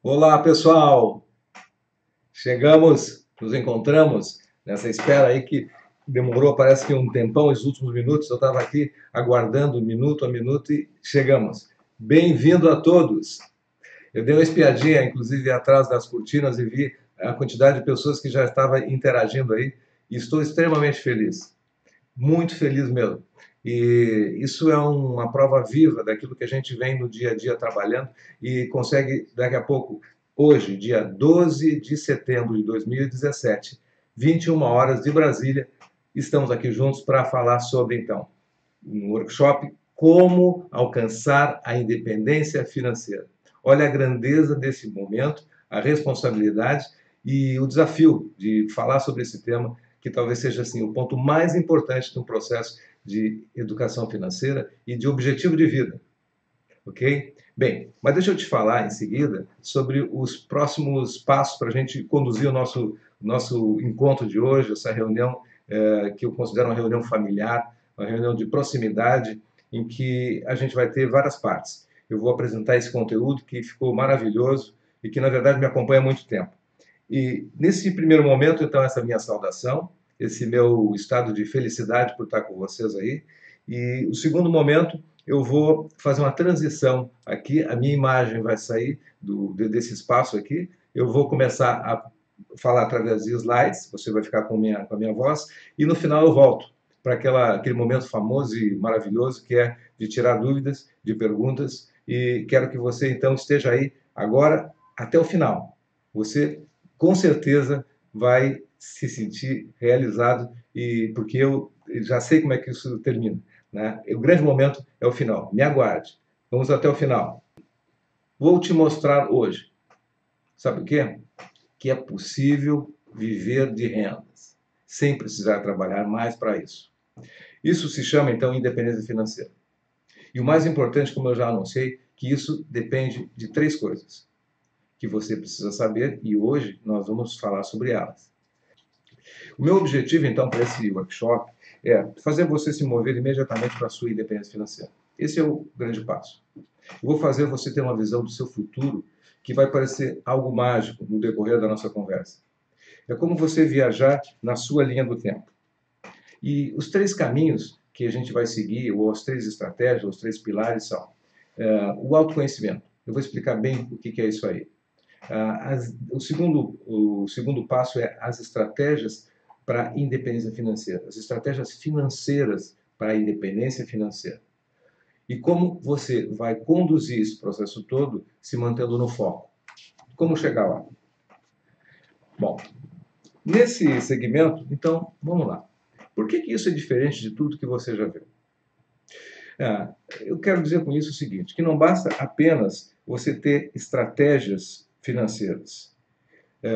Olá, pessoal! Chegamos, nos encontramos nessa espera aí que demorou, parece que um tempão, os últimos minutos. Eu estava aqui aguardando minuto a minuto e chegamos. Bem-vindo a todos! Eu dei uma espiadinha, inclusive, atrás das cortinas e vi a quantidade de pessoas que já estavam interagindo aí e estou extremamente feliz, muito feliz mesmo. E isso é uma prova viva daquilo que a gente vem no dia a dia trabalhando e consegue, daqui a pouco, hoje, dia 12 de setembro de 2017, 21 horas de Brasília, estamos aqui juntos para falar sobre, então, um workshop Como Alcançar a Independência Financeira. Olha a grandeza desse momento, a responsabilidade e o desafio de falar sobre esse tema, que talvez seja assim, o ponto mais importante no processo de educação financeira e de objetivo de vida. Ok? Bem, mas deixa eu te falar em seguida sobre os próximos passos para a gente conduzir o nosso encontro de hoje, essa reunião que eu considero uma reunião familiar, uma reunião de proximidade, em que a gente vai ter várias partes. Eu vou apresentar esse conteúdo que ficou maravilhoso e que, na verdade, me acompanha há muito tempo. E nesse primeiro momento, então, essa minha saudação, esse meu estado de felicidade por estar com vocês aí. E o segundo momento, eu vou fazer uma transição aqui, a minha imagem vai sair desse espaço aqui, eu vou começar a falar através de slides, você vai ficar com a minha voz, e no final eu volto para aquele momento famoso e maravilhoso que é de tirar dúvidas, de perguntas, e quero que você então esteja aí agora até o final. Você com certeza vai se sentir realizado, e porque eu já sei como é que isso termina. Né? O grande momento é o final. Me aguarde. Vamos até o final. Vou te mostrar hoje. Sabe o quê? Que é possível viver de rendas, sem precisar trabalhar mais para isso. Isso se chama, então, independência financeira. E o mais importante, como eu já anunciei, que isso depende de três coisas que você precisa saber e hoje nós vamos falar sobre elas. O meu objetivo, então, para esse workshop é fazer você se mover imediatamente para a sua independência financeira. Esse é o grande passo. Eu vou fazer você ter uma visão do seu futuro que vai parecer algo mágico no decorrer da nossa conversa. É como você viajar na sua linha do tempo. E os três caminhos que a gente vai seguir, ou as três estratégias, os três pilares são o autoconhecimento. Eu vou explicar bem o que é isso aí. O segundo passo é as estratégias para a independência financeira, as estratégias financeiras para a independência financeira. E como você vai conduzir esse processo todo se mantendo no foco. Como chegar lá? Bom, nesse segmento, então, vamos lá. Por que isso é diferente de tudo que você já viu? Eu quero dizer com isso o seguinte, que não basta apenas você ter estratégias financeiras.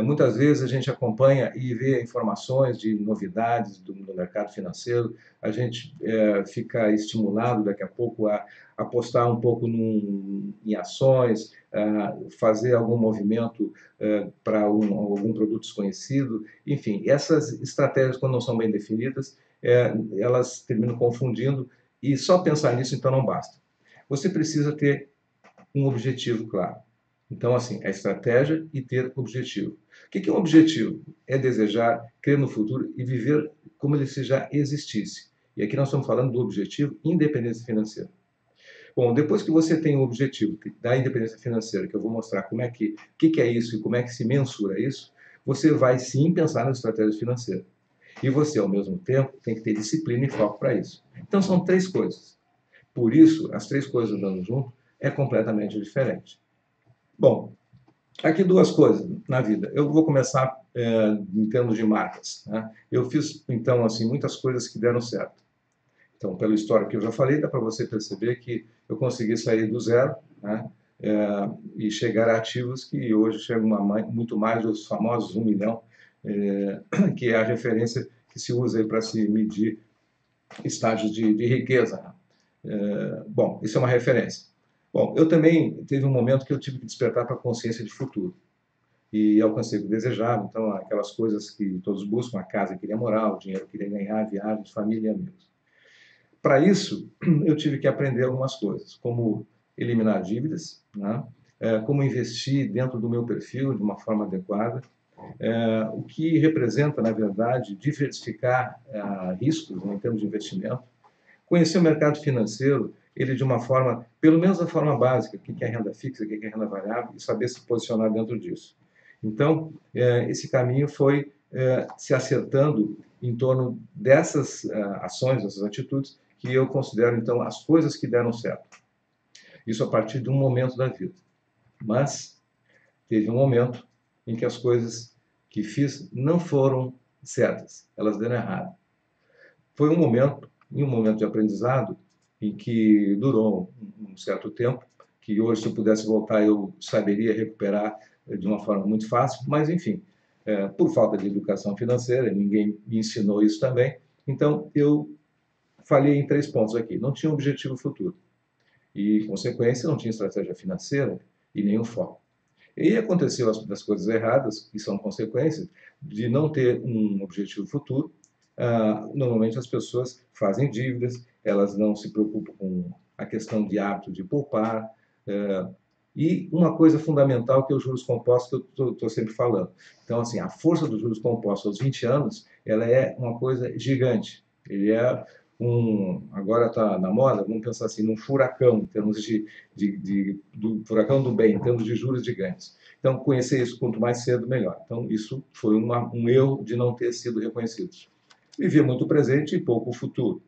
Muitas vezes a gente acompanha e vê informações de novidades do mercado financeiro, a gente fica estimulado daqui a pouco a apostar um pouco em ações, fazer algum movimento para algum produto desconhecido, enfim, essas estratégias, quando não são bem definidas, elas terminam confundindo e só pensar nisso então não basta. Você precisa ter um objetivo claro. Então, assim, a estratégia e ter objetivo. O que é um objetivo? É desejar, crer no futuro e viver como se já existisse. E aqui nós estamos falando do objetivo independência financeira. Bom, depois que você tem o objetivo da independência financeira, que eu vou mostrar como é que é isso e como é que se mensura isso, você vai sim pensar na estratégia financeira. E você, ao mesmo tempo, tem que ter disciplina e foco para isso. Então, são três coisas. Por isso, as três coisas andando junto é completamente diferente. Bom, aqui duas coisas na vida. Eu vou começar em termos de marcas. Né? Eu fiz, então, assim, muitas coisas que deram certo. Então, pela história que eu já falei, dá para você perceber que eu consegui sair do zero, né? E chegar a ativos que hoje chegam muito mais dos famosos 1 milhão, que é a referência que se usa para se medir estágios de riqueza. Bom, isso é uma referência. Bom, eu também teve um momento que eu tive que despertar para a consciência de futuro. E alcancei o que desejava, então aquelas coisas que todos buscam, a casa que queria morar, o dinheiro que queria ganhar, viagens, família e amigos. Para isso, eu tive que aprender algumas coisas, como eliminar dívidas, né? como investir dentro do meu perfil de uma forma adequada, o que representa, na verdade, diversificar riscos, né, em termos de investimento, conhecer o mercado financeiro, ele de uma forma, pelo menos da forma básica, o que é renda fixa, o que é renda variável, e saber se posicionar dentro disso. Então, esse caminho foi se acertando em torno dessas ações, dessas atitudes, que eu considero, então, as coisas que deram certo. Isso a partir de um momento da vida. Mas teve um momento em que as coisas que fiz não foram certas, elas deram errado. Foi um momento de aprendizado, em que durou um certo tempo, que hoje, se eu pudesse voltar, eu saberia recuperar de uma forma muito fácil, mas, enfim, por falta de educação financeira, ninguém me ensinou isso também, então eu falhei em 3 pontos aqui. Não tinha um objetivo futuro e, consequência, não tinha estratégia financeira e nenhum foco. E aconteceu das coisas erradas, que são consequências de não ter um objetivo futuro. Normalmente as pessoas fazem dívidas, elas não se preocupam com a questão de hábito de poupar. E uma coisa fundamental que é os juros compostos, que eu estou sempre falando. Então, assim, a força dos juros compostos aos 20 anos, ela é uma coisa gigante. Ele é agora está na moda, vamos pensar assim, num furacão, em termos do furacão do bem, em termos de juros gigantes. Então, conhecer isso quanto mais cedo, melhor. Então, isso foi um erro de não ter sido reconhecido. Vivia muito o presente e pouco o futuro.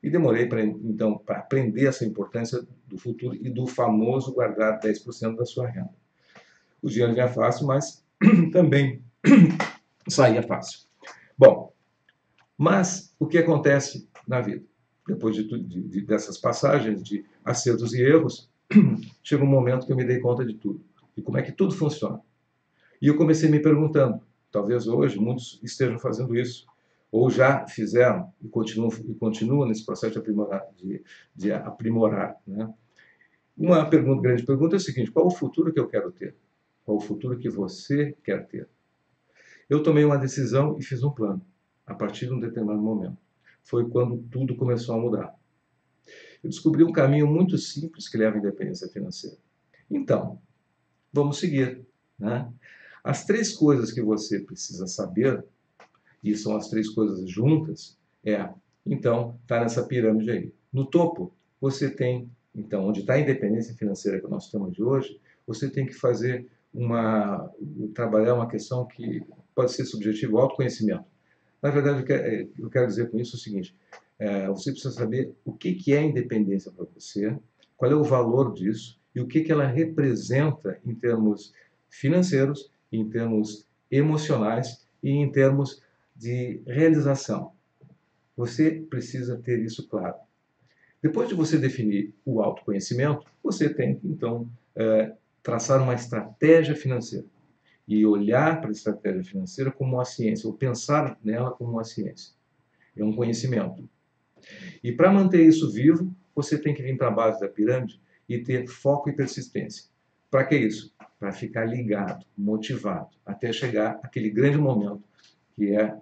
E demorei então para aprender essa importância do futuro e do famoso guardar 10% da sua renda. O dinheiro vinha fácil, mas também saía fácil. Bom, mas o que acontece na vida? Depois dessas passagens de acertos e erros, chega um momento que eu me dei conta de tudo, de como é que tudo funciona. E eu comecei me perguntando, talvez hoje muitos estejam fazendo isso, ou já fizeram e continuam nesse processo de aprimorar. Né? Uma grande pergunta é a seguinte: qual o futuro que eu quero ter? Qual o futuro que você quer ter? Eu tomei uma decisão e fiz um plano, a partir de um determinado momento. Foi quando tudo começou a mudar. Eu descobri um caminho muito simples que leva à independência financeira. Então, vamos seguir. Né? As 3 coisas que você precisa saber, e são as 3 coisas juntas, então, está nessa pirâmide aí. No topo, você tem, então, onde está a independência financeira que nós estamos de hoje, você tem que fazer trabalhar uma questão que pode ser subjetiva, o autoconhecimento. Na verdade, eu quero dizer com isso o seguinte: você precisa saber o que é independência para você, qual é o valor disso e o que ela representa em termos financeiros, em termos emocionais e em termos de realização. Você precisa ter isso claro. Depois de você definir o autoconhecimento, você tem que, então, traçar uma estratégia financeira e olhar para a estratégia financeira como uma ciência, ou pensar nela como uma ciência. É um conhecimento. E para manter isso vivo, você tem que vir para a base da pirâmide e ter foco e persistência. Para que isso? Para ficar ligado, motivado, até chegar àquele grande momento que é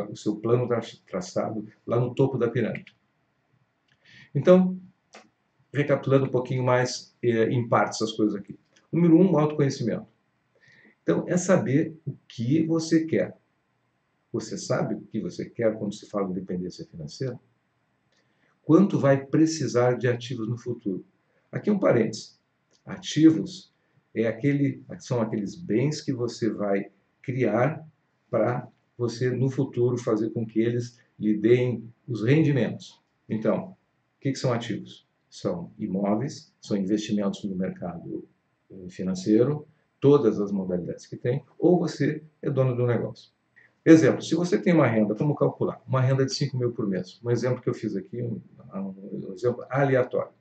o seu plano traçado lá no topo da pirâmide. Então, recapitulando um pouquinho mais em partes as coisas aqui. Número 1, autoconhecimento. Então, é saber o que você quer. Você sabe o que você quer quando se fala de independência financeira? Quanto vai precisar de ativos no futuro? Aqui um parênteses. Ativos são aqueles bens que você vai criar para você, no futuro, fazer com que eles lhe deem os rendimentos. Então, o que são ativos? São imóveis, são investimentos no mercado financeiro, todas as modalidades que tem, ou você é dono do negócio. Exemplo, se você tem uma renda, vamos calcular, uma renda de 5 mil por mês. Um exemplo que eu fiz aqui, um exemplo aleatório.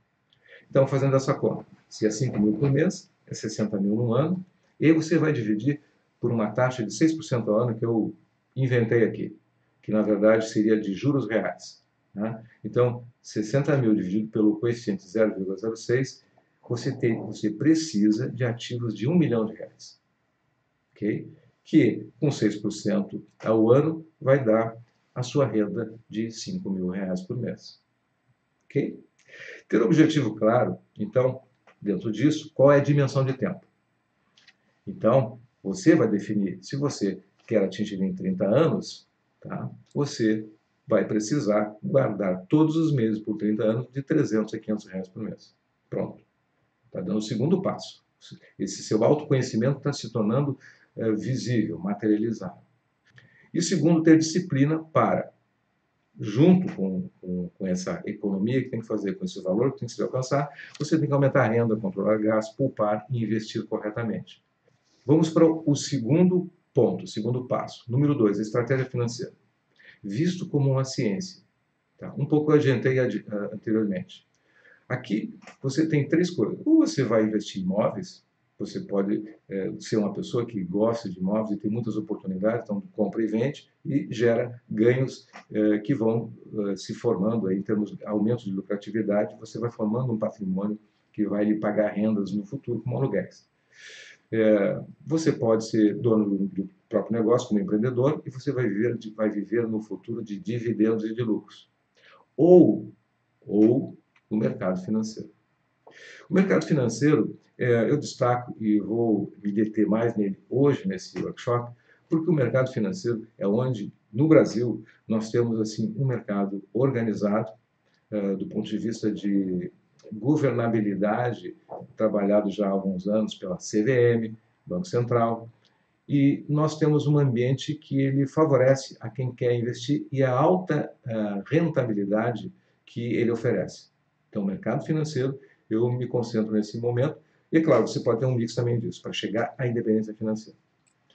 Então, fazendo essa conta, se é 5 mil por mês, é 60 mil no ano, e aí você vai dividir por uma taxa de 6% ao ano que eu inventei aqui, que na verdade seria de juros reais. Né? Então, 60 mil dividido pelo coeficiente 0,06, você precisa de ativos de R$1 milhão. Okay? Que com 6% ao ano vai dar a sua renda de R$5 mil por mês. Ok? Ter um objetivo claro, então, dentro disso, qual é a dimensão de tempo. Então, você vai definir, se você quer atingir em 30 anos, tá? Você vai precisar guardar todos os meses por 30 anos de 300 a 500 reais por mês. Pronto. Está dando o segundo passo. Esse seu autoconhecimento está se tornando visível, materializado. E segundo, ter disciplina para, junto com essa economia que tem que fazer, com esse valor que tem que se alcançar, você tem que aumentar a renda, controlar gastos, poupar e investir corretamente. Vamos para o segundo ponto, o segundo passo. Número 2, a estratégia financeira. Visto como uma ciência. Tá? Um pouco eu adiantei anteriormente. Aqui você tem três coisas. Ou você vai investir em imóveis, você pode ser uma pessoa que gosta de imóveis e tem muitas oportunidades, então compra e vende e gera ganhos que vão se formando aí, em termos de aumento de lucratividade, você vai formando um patrimônio que vai lhe pagar rendas no futuro como aluguéis. Você pode ser dono do próprio negócio como empreendedor e você vai viver no futuro de dividendos e de lucros. Ou no mercado financeiro. O mercado financeiro, eu destaco e vou me deter mais nele hoje, nesse workshop, porque o mercado financeiro é onde, no Brasil, nós temos assim um mercado organizado, do ponto de vista de governabilidade, trabalhado já há alguns anos pela CVM, Banco Central, e nós temos um ambiente que ele favorece a quem quer investir e a alta rentabilidade que ele oferece. Então, o mercado financeiro, eu me concentro nesse momento, e, é claro, você pode ter um mix também disso, para chegar à independência financeira.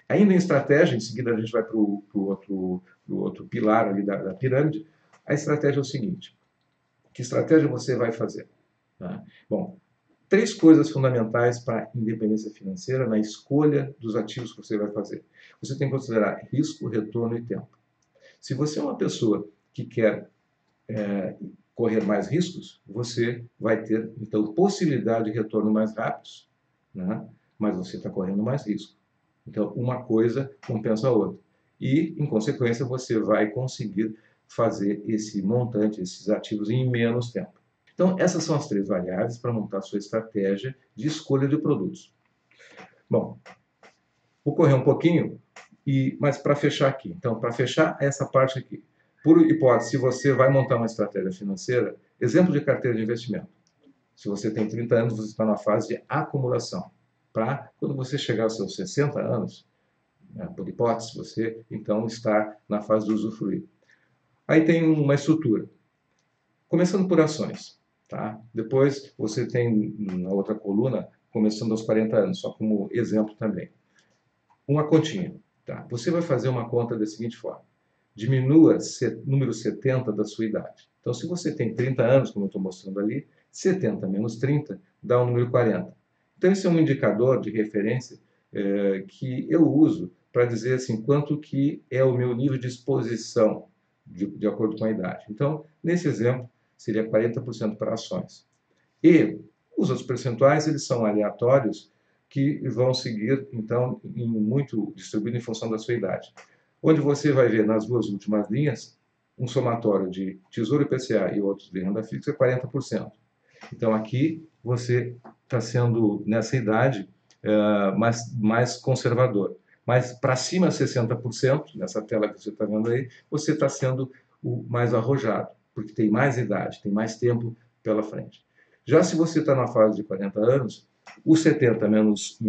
Ainda em estratégia, em seguida a gente vai para o outro pilar ali da pirâmide, a estratégia é o seguinte: que estratégia você vai fazer? Tá? Bom, três coisas fundamentais para a independência financeira na escolha dos ativos que você vai fazer. Você tem que considerar risco, retorno e tempo. Se você é uma pessoa que quer correr mais riscos, você vai ter, então, possibilidade de retorno mais rápidos, né? Mas você está correndo mais risco. Então, uma coisa compensa a outra. E, em consequência, você vai conseguir fazer esse montante, esses ativos em menos tempo. Então, essas são as três variáveis para montar a sua estratégia de escolha de produtos. Bom, vou correr um pouquinho, mas para fechar aqui. Então, para fechar essa parte aqui. Por hipótese, se você vai montar uma estratégia financeira, exemplo de carteira de investimento. Se você tem 30 anos, você está na fase de acumulação. Para quando você chegar aos seus 60 anos, por hipótese, você então está na fase de usufruir. Aí tem uma estrutura. Começando por ações. Tá? Depois você tem na outra coluna, começando aos 40 anos, só como exemplo também. Uma continha. Tá? Você vai fazer uma conta da seguinte forma. Diminua número 70 da sua idade. Então, se você tem 30 anos, como eu estou mostrando ali, 70 menos 30 dá o número 40. Então, esse é um indicador de referência que eu uso para dizer assim, quanto que é o meu nível de exposição de acordo com a idade. Então, nesse exemplo, seria 40% para ações. E os outros percentuais, eles são aleatórios, que vão seguir, então, muito distribuído em função da sua idade. Onde você vai ver nas duas últimas linhas, um somatório de Tesouro IPCA e outros de renda fixa, 40%. Então, aqui você está sendo, nessa idade, mais conservador. Mas para cima, 60%, nessa tela que você está vendo aí, você está sendo o mais arrojado, porque tem mais idade, tem mais tempo pela frente. Já se você está na fase de 40 anos, os 70 menos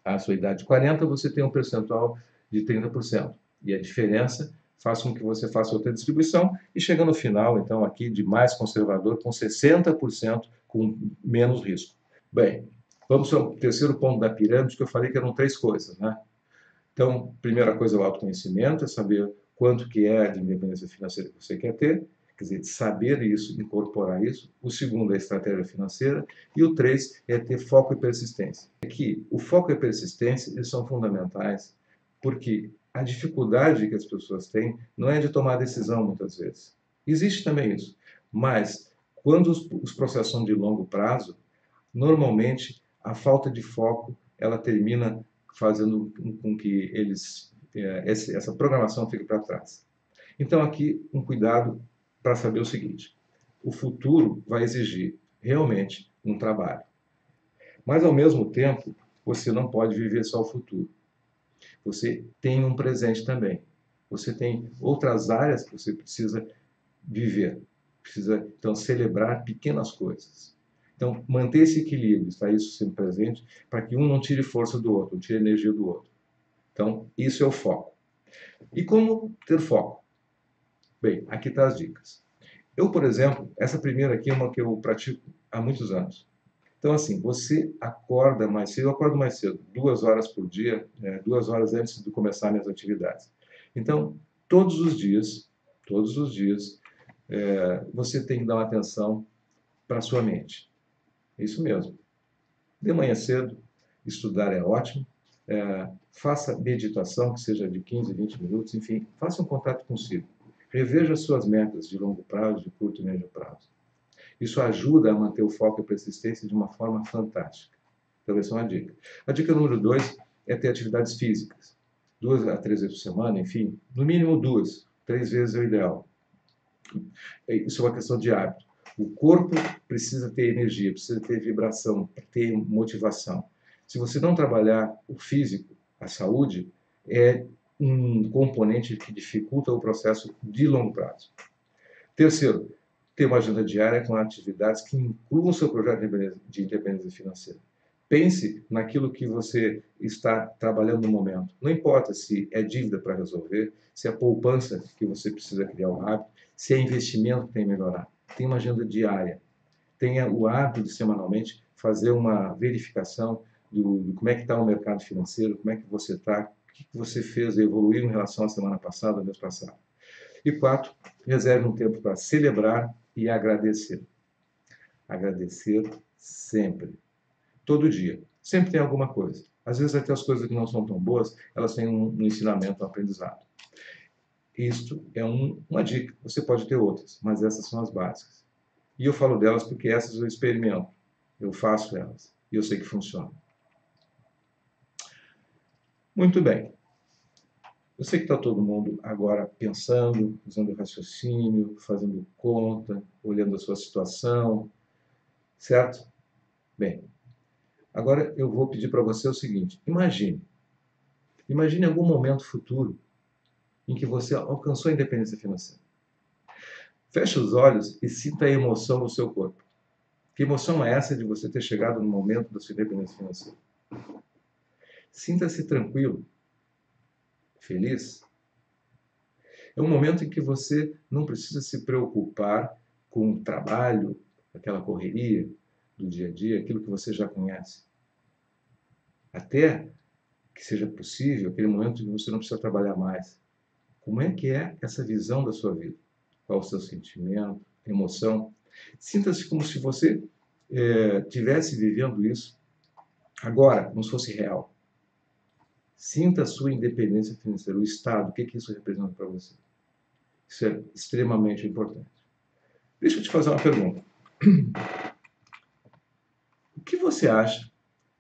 a sua idade de 40, você tem um percentual de 30%. E a diferença faz com que você faça outra distribuição e chega no final, então, aqui de mais conservador, com 60% com menos risco. Bem, vamos ao terceiro ponto da pirâmide, que eu falei que eram três coisas, né? Então, primeira coisa é o autoconhecimento, é saber quanto que é de independência financeira que você quer ter, quer dizer, saber isso, incorporar isso. O segundo é a estratégia financeira. E o 3 é ter foco e persistência. Aqui, o foco e a persistência, eles são fundamentais, porque a dificuldade que as pessoas têm não é de tomar decisão, muitas vezes. Existe também isso. Mas, quando os processos são de longo prazo, normalmente, a falta de foco, ela termina fazendo com que essa programação fique para trás. Então, aqui, um cuidado para saber o seguinte: o futuro vai exigir realmente um trabalho. Mas, ao mesmo tempo, você não pode viver só o futuro. Você tem um presente também. Você tem outras áreas que você precisa viver. Precisa, então, celebrar pequenas coisas. Então, manter esse equilíbrio, está isso sempre presente, para que um não tire força do outro, não tire energia do outro. Então, isso é o foco. E como ter foco? Bem, aqui estão as dicas. Eu, por exemplo, essa primeira aqui é uma que eu pratico há muitos anos. Então, assim, você acorda mais cedo, eu acordo mais cedo, 2 horas por dia, 2 horas antes de começar minhas atividades. Então, todos os dias, você tem que dar uma atenção para a sua mente. É isso mesmo. De manhã cedo, estudar é ótimo. Faça meditação, que seja de 15, 20 minutos, enfim, faça um contato consigo. Reveja suas metas de longo prazo, de curto e médio prazo. Isso ajuda a manter o foco e a persistência de uma forma fantástica. Então, essa é uma dica. A dica número 2 é ter atividades físicas. 2 a 3 vezes por semana, enfim, no mínimo 2, 3 vezes é o ideal. Isso é uma questão de hábito. O corpo precisa ter energia, precisa ter vibração, ter motivação. Se você não trabalhar o físico, a saúde, é um componente que dificulta o processo de longo prazo. Terceiro, ter uma agenda diária com atividades que incluam o seu projeto de independência financeira. Pense naquilo que você está trabalhando no momento. Não importa se é dívida para resolver, se é poupança que você precisa criar o hábito, se é investimento que tem que melhorar. Tenha uma agenda diária. Tenha o hábito de semanalmente fazer uma verificação do como é que está o mercado financeiro, como é que você está, o que você fez, evoluiu em relação à semana passada, ao mês passado. E 4, reserve um tempo para celebrar e agradecer. Agradecer sempre. Todo dia. Sempre tem alguma coisa. Às vezes até as coisas que não são tão boas, elas têm um ensinamento, um aprendizado. Isto é uma dica. Você pode ter outras, mas essas são as básicas. E eu falo delas porque essas eu experimento. Eu faço elas. E eu sei que funciona. Muito bem. Eu sei que está todo mundo agora pensando, usando raciocínio, fazendo conta, olhando a sua situação, certo? Bem, agora eu vou pedir para você o seguinte: imagine algum momento futuro em que você alcançou a independência financeira. Feche os olhos e sinta a emoção no seu corpo. Que emoção é essa de você ter chegado no momento da sua independência financeira? Sinta-se tranquilo, feliz. É um momento em que você não precisa se preocupar com o trabalho, aquela correria do dia a dia, aquilo que você já conhece. Até que seja possível aquele momento em que você não precisa trabalhar mais. Como é que é essa visão da sua vida? Qual o seu sentimento, emoção? Sinta-se como se você estivesse vivendo isso agora, como se fosse real. Sinta a sua independência financeira, o Estado, o que isso representa para você. Isso é extremamente importante. Deixa eu te fazer uma pergunta. O que você acha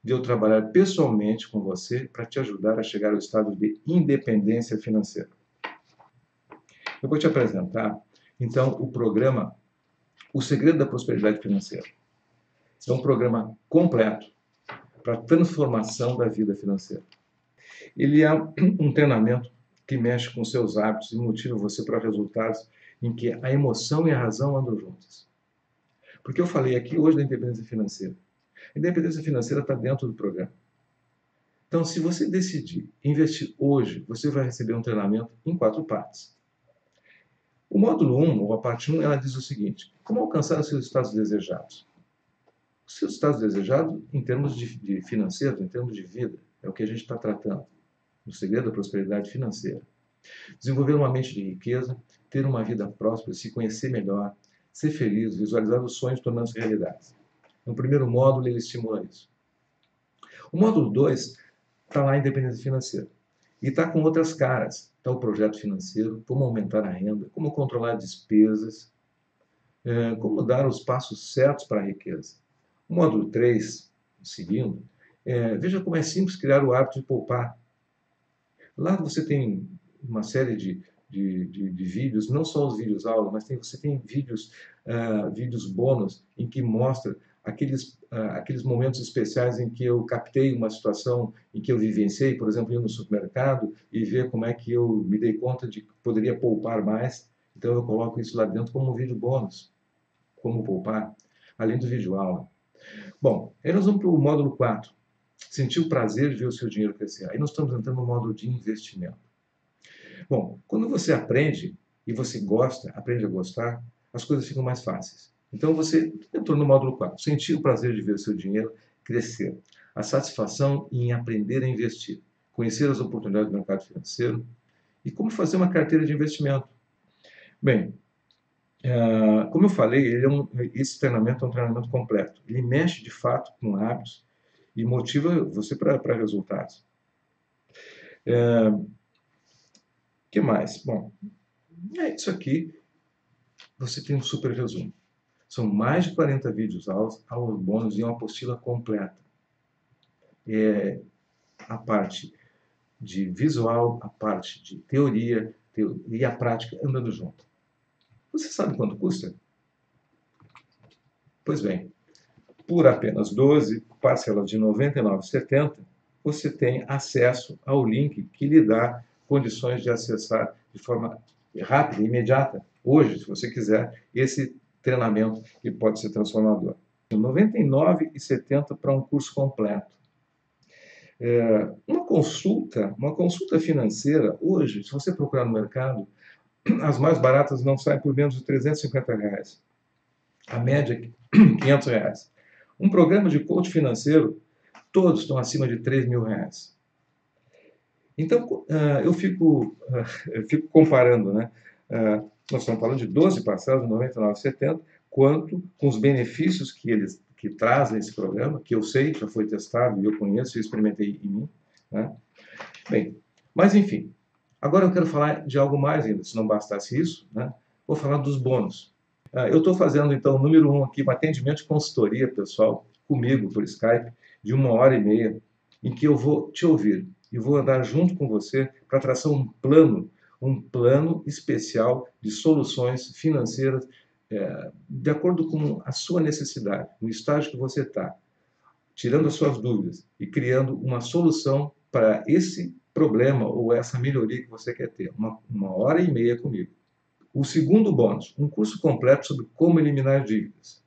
de eu trabalhar pessoalmente com você para te ajudar a chegar ao estado de independência financeira? Eu vou te apresentar, então, o programa O Segredo da Prosperidade Financeira. É um programa completo para a transformação da vida financeira. Ele é um treinamento que mexe com seus hábitos e motiva você para resultados em que a emoção e a razão andam juntas. Porque eu falei aqui hoje da independência financeira. A independência financeira está dentro do programa. Então, se você decidir investir hoje, você vai receber um treinamento em 4 partes. O módulo 1, ou a parte 1, ela diz o seguinte: como alcançar os seus estados desejados? Os seus estados desejados em termos de financeiro, em termos de vida, é o que a gente está tratando. O segredo da prosperidade financeira. Desenvolver uma mente de riqueza, ter uma vida próspera, se conhecer melhor, ser feliz, visualizar os sonhos tornando-se realidades. No primeiro módulo, ele estimula isso. O módulo 2 está lá a independência financeira. E está com outras caras. Está o projeto financeiro, como aumentar a renda, como controlar despesas, como dar os passos certos para a riqueza. O módulo 3, seguindo, veja como é simples criar o hábito de poupar. Lá você tem uma série de vídeos, não só os vídeos aula, mas você tem vídeos vídeos bônus em que mostra aqueles momentos especiais em que eu captei uma situação em que eu vivenciei, por exemplo, ir no supermercado e ver como é que eu me dei conta de que poderia poupar mais. Então eu coloco isso lá dentro como um vídeo bônus, como poupar, além do vídeo aula. Bom, aí nós vamos para o módulo 4. Sentir o prazer de ver o seu dinheiro crescer. Aí nós estamos entrando no módulo de investimento. Bom, quando você aprende e você gosta, aprende a gostar, as coisas ficam mais fáceis. Então você entrou no módulo 4. Sentir o prazer de ver o seu dinheiro crescer. A satisfação em aprender a investir. Conhecer as oportunidades do mercado financeiro e como fazer uma carteira de investimento. Bem, como eu falei, esse treinamento é um treinamento completo. Ele mexe de fato com hábitos e motiva você para resultados. O que mais? Bom, é isso aqui. Você tem um super resumo. São mais de 40 vídeos aulas bônus e uma apostila completa. A parte de visual, a parte de teoria e a prática andando junto. Você sabe quanto custa? Pois bem, por apenas 12 parcelas de R$ 99,70, você tem acesso ao link que lhe dá condições de acessar de forma rápida e imediata, hoje, se você quiser, esse treinamento que pode ser transformador. R$ 99,70 para um curso completo. Uma consulta financeira, hoje, se você procurar no mercado, as mais baratas não saem por menos de R$ 350. A média é R$ 500. Um programa de coach financeiro, todos estão acima de R$ 3.000. Então, eu fico comparando, né? Nós estamos falando de 12 parcelas de R$ 99,70, quanto com os benefícios que trazem esse programa, que eu sei, já foi testado, e eu conheço e experimentei em mim. Né? Bem, mas enfim, agora eu quero falar de algo mais ainda, se não bastasse isso, né? Vou falar dos bônus. Eu estou fazendo, então, número 1 aqui, um atendimento de consultoria, pessoal, comigo, por Skype, de 1h30, em que eu vou te ouvir e vou andar junto com você para traçar um plano especial de soluções financeiras de acordo com a sua necessidade, no estágio que você está, tirando as suas dúvidas e criando uma solução para esse problema ou essa melhoria que você quer ter. 1h30 comigo. O segundo bônus, um curso completo sobre como eliminar dívidas.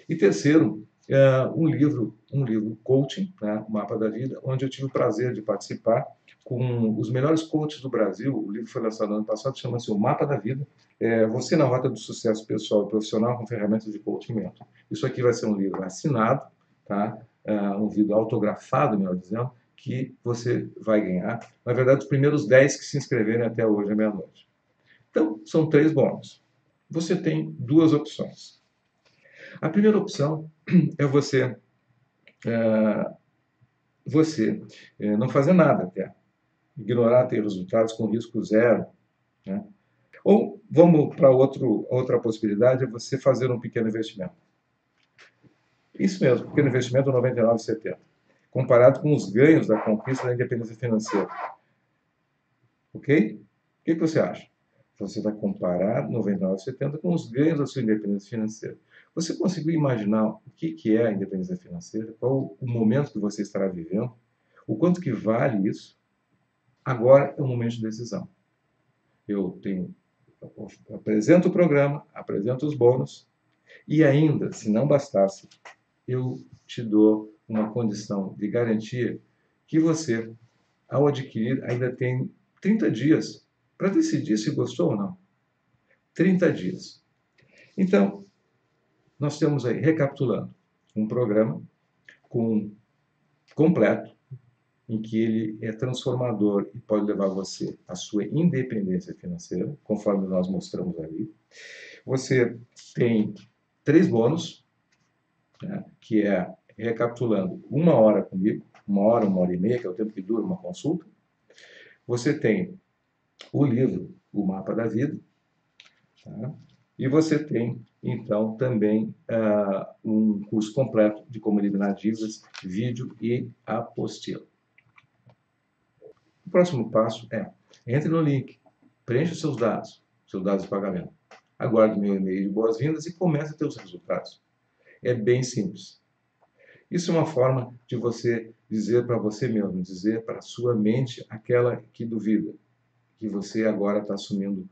E terceiro, um livro coaching, né, o Mapa da Vida, onde eu tive o prazer de participar com os melhores coaches do Brasil. O livro foi lançado no ano passado, chama-se O Mapa da Vida. Você na rota do sucesso pessoal e profissional com ferramentas de coaching. Isso aqui vai ser um livro assinado, tá? Um livro autografado, melhor dizendo, que você vai ganhar. Na verdade, os primeiros 10 que se inscreverem até hoje à meia-noite. Então, são 3 bônus. Você tem 2 opções. A primeira opção é você não fazer nada até. Ignorar ter resultados com risco zero. Né? Ou vamos para outra possibilidade, é você fazer um pequeno investimento. Isso mesmo, pequeno investimento R$ 99,70. Comparado com os ganhos da conquista da independência financeira. Ok? O que você acha? Você vai comparar R$ 99,70 com os ganhos da sua independência financeira. Você conseguiu imaginar o que é a independência financeira? Qual o momento que você estará vivendo? O quanto que vale isso? Agora é o momento de decisão. Eu apresento o programa, apresento os bônus e ainda, se não bastasse, eu te dou uma condição de garantia que você, ao adquirir, ainda tem 30 dias para decidir se gostou ou não. 30 dias. Então, nós temos aí, recapitulando, um programa completo, em que ele é transformador e pode levar você à sua independência financeira, conforme nós mostramos ali. Você tem 3 bônus, né, que é, recapitulando, 1 hora comigo, 1h30, que é o tempo que dura uma consulta. Você tem o livro, O Mapa da Vida, tá? E você tem, então, também um curso completo de como eliminar dívidas, vídeo e apostila. O próximo passo é, entre no link, preencha os seus dados de pagamento. aguarde meu e-mail de boas-vindas e comece a ter os resultados. É bem simples. Isso é uma forma de você dizer para você mesmo, dizer para a sua mente aquela que duvida, que você agora está assumindo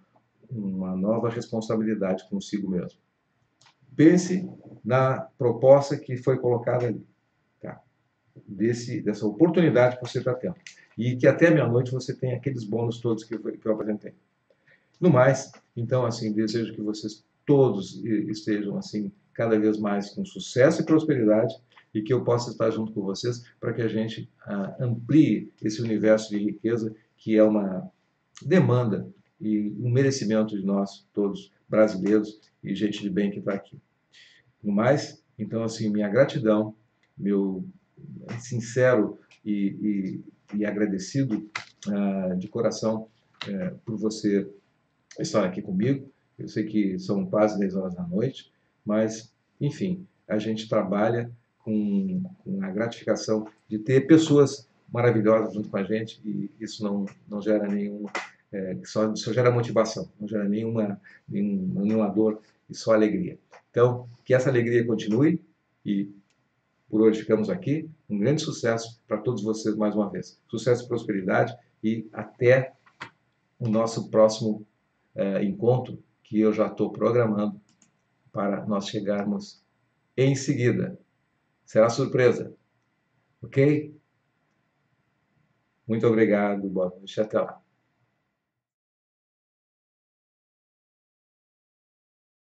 uma nova responsabilidade consigo mesmo. Pense na proposta que foi colocada ali, tá? Dessa oportunidade que você está tendo. E que até meia-noite você tem aqueles bônus todos que eu apresentei. No mais, então, assim, desejo que vocês todos estejam, assim, cada vez mais com sucesso e prosperidade e que eu possa estar junto com vocês para que a gente amplie esse universo de riqueza que é uma demanda e um merecimento de nós todos, brasileiros e gente de bem que está aqui. No mais, então, assim, minha gratidão, meu sincero e agradecido de coração por você estar aqui comigo. Eu sei que são quase 10 horas da noite, mas, enfim, a gente trabalha com a gratificação de ter pessoas maravilhosas junto com a gente e isso não gera nenhuma, só gera motivação, não gera nenhuma dor e só alegria. Então, que essa alegria continue e por hoje ficamos aqui. Um grande sucesso para todos vocês mais uma vez. Sucesso e prosperidade e até o nosso próximo encontro que eu já estou programando para nós chegarmos em seguida. Será surpresa, ok? Muito obrigado, boa noite, até lá.